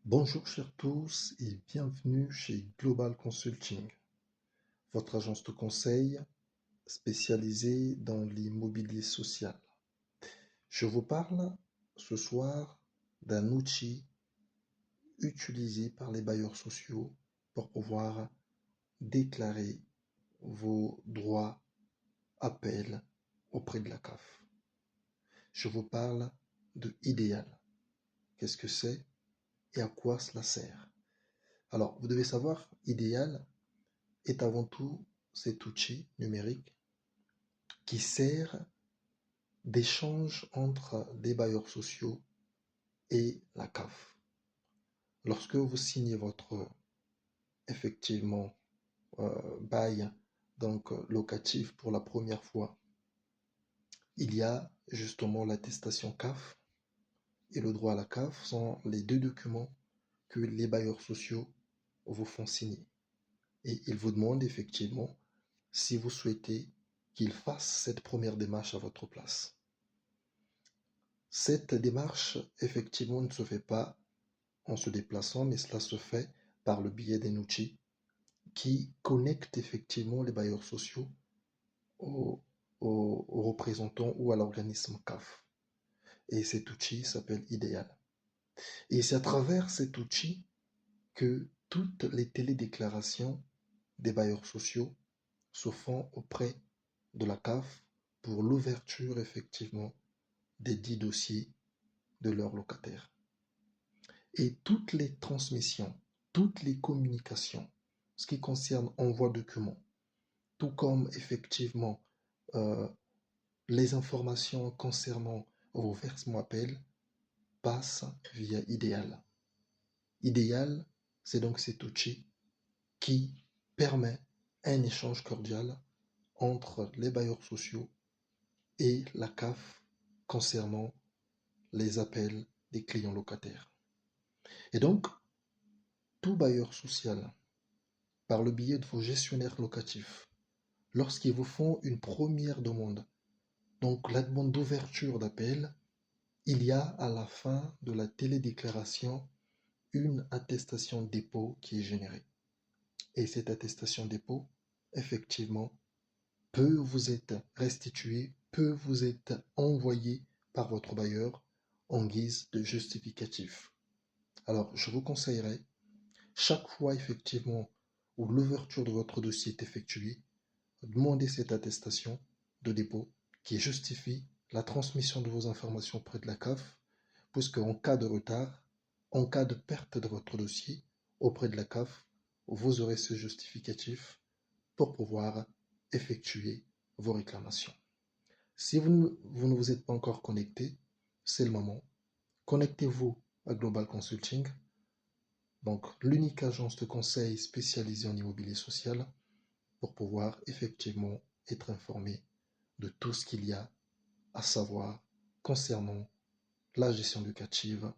Bonjour chers tous et bienvenue chez Global Consulting, votre agence de conseil spécialisée dans l'immobilier social. Je vous parle ce soir d'un outil utilisé par les bailleurs sociaux pour pouvoir déclarer vos droits appel auprès de la CAF. Je vous parle de Ideal. Qu'est-ce que c'est et à quoi cela sert? Alors, vous devez savoir, Ideal est avant tout cet outil numérique qui sert d'échange entre des bailleurs sociaux et la CAF. Lorsque vous signez votre effectivement bail locatif pour la première fois, il y a justement l'attestation CAF et le droit à la CAF sont les deux documents que les bailleurs sociaux vous font signer. Et ils vous demandent effectivement si vous souhaitez qu'ils fassent cette première démarche à votre place. Cette démarche, effectivement, ne se fait pas en se déplaçant, mais cela se fait par le biais d'un outil qui connecte effectivement les bailleurs sociaux aux, aux représentants ou à l'organisme CAF. Et cet outil s'appelle Ideal. Et c'est à travers cet outil que toutes les télédéclarations des bailleurs sociaux se font auprès de la CAF pour l'ouverture effectivement des 10 dossiers de leurs locataires. Et toutes les transmissions, toutes les communications, ce qui concerne envoi de documents, tout comme effectivement euh, les informations concernant vos versements appels, passent via Ideal. Ideal, c'est donc cet outil qui permet un échange cordial entre les bailleurs sociaux et la CAF concernant les appels des clients locataires. Et donc, tout bailleur social, par le biais de vos gestionnaires locatifs, lorsqu'ils vous font une première demande, donc la demande d'ouverture d'appel, il y a à la fin de la télédéclaration une attestation dépôt qui est générée. Et cette attestation dépôt, effectivement, peut vous être restituée, peut vous être envoyée par votre bailleur en guise de justificatif. Alors, je vous conseillerais, chaque fois effectivement où l'ouverture de votre dossier est effectuée, demandez cette attestation de dépôt qui justifie la transmission de vos informations auprès de la CAF, puisque en cas de retard, en cas de perte de votre dossier auprès de la CAF, vous aurez ce justificatif pour pouvoir effectuer vos réclamations. Si vous ne vous êtes pas encore connecté, c'est le moment. Connectez-vous à Global Consulting, donc l'unique agence de conseil spécialisée en immobilier social, pour pouvoir effectivement être informé de tout ce qu'il y a à savoir concernant la gestion locative